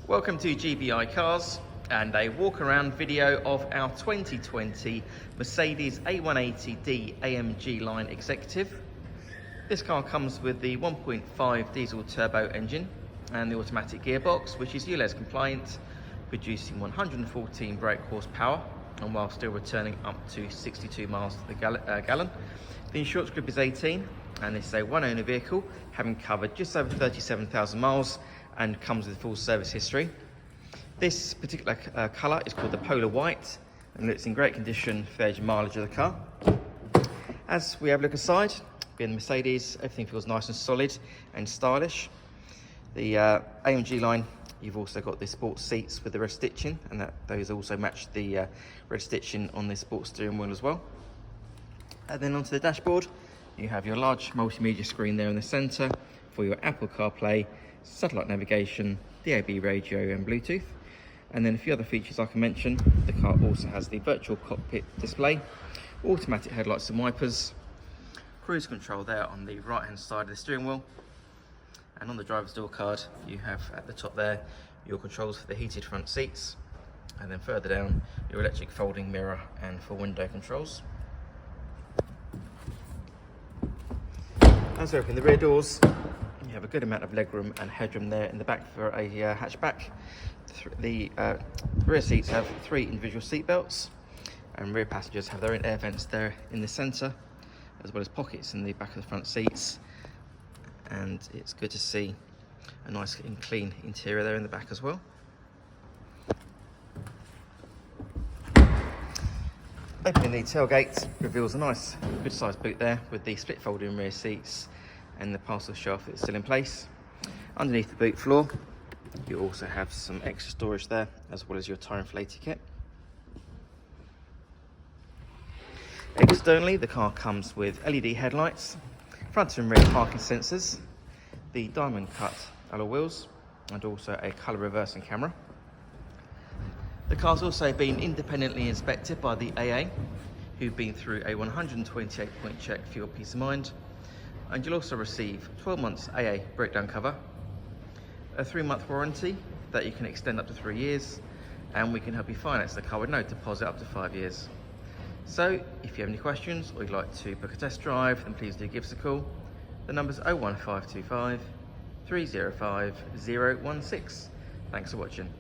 Welcome to GBI Cars and a walk around video of our 2020 Mercedes A180d AMG line executive. This car comes with the 1.5 diesel turbo engine and the automatic gearbox, which is Ulez compliant, producing 114 brake horsepower and while still returning up to 62 miles to the gallon. The insurance group is 18 and this is a one owner vehicle, having covered just over 37,000 miles and comes with full service history. This particular colour is called the Polar White and it's in great condition for the age and mileage of the car. As we have a look aside, being Mercedes, everything feels nice and solid and stylish. The AMG line, you've also got the sports seats with the red stitching, and those also match the red stitching on the sports steering wheel as well. And then onto the dashboard, you have your large multimedia screen there in the centre for your Apple Carplay, satellite navigation, DAB radio and Bluetooth. And then a few other features I can mention. The car also has the virtual cockpit display, automatic headlights and wipers, cruise control there on the right hand side of the steering wheel. And on the driver's door card, you have at the top there your controls for the heated front seats, and then further down your electric folding mirror and for window controls. As we open the rear doors, you have a good amount of legroom and headroom there in the back for a hatchback. The rear seats have 3 individual seat belts, and rear passengers have their own air vents there in the centre, as well as pockets in the back of the front seats. And it's good to see a nice and clean interior there in the back as well. Opening the tailgate reveals a nice good sized boot there with the split folding rear seats and the parcel shaft that's still in place. Underneath the boot floor you also have some extra storage there, as well as your tyre inflator kit. Externally, the car comes with LED headlights, front and rear parking sensors, the diamond cut alloy wheels, and also a colour reversing camera. The car's also been independently inspected by the AA, who've been through a 128-point check for your peace of mind. And you'll also receive 12 months AA breakdown cover, a 3-month warranty that you can extend up to 3 years, and we can help you finance the car with no deposit up to 5 years. So if you have any questions or you'd like to book a test drive, then please do give us a call. The number's 01525 305 016. Thanks for watching.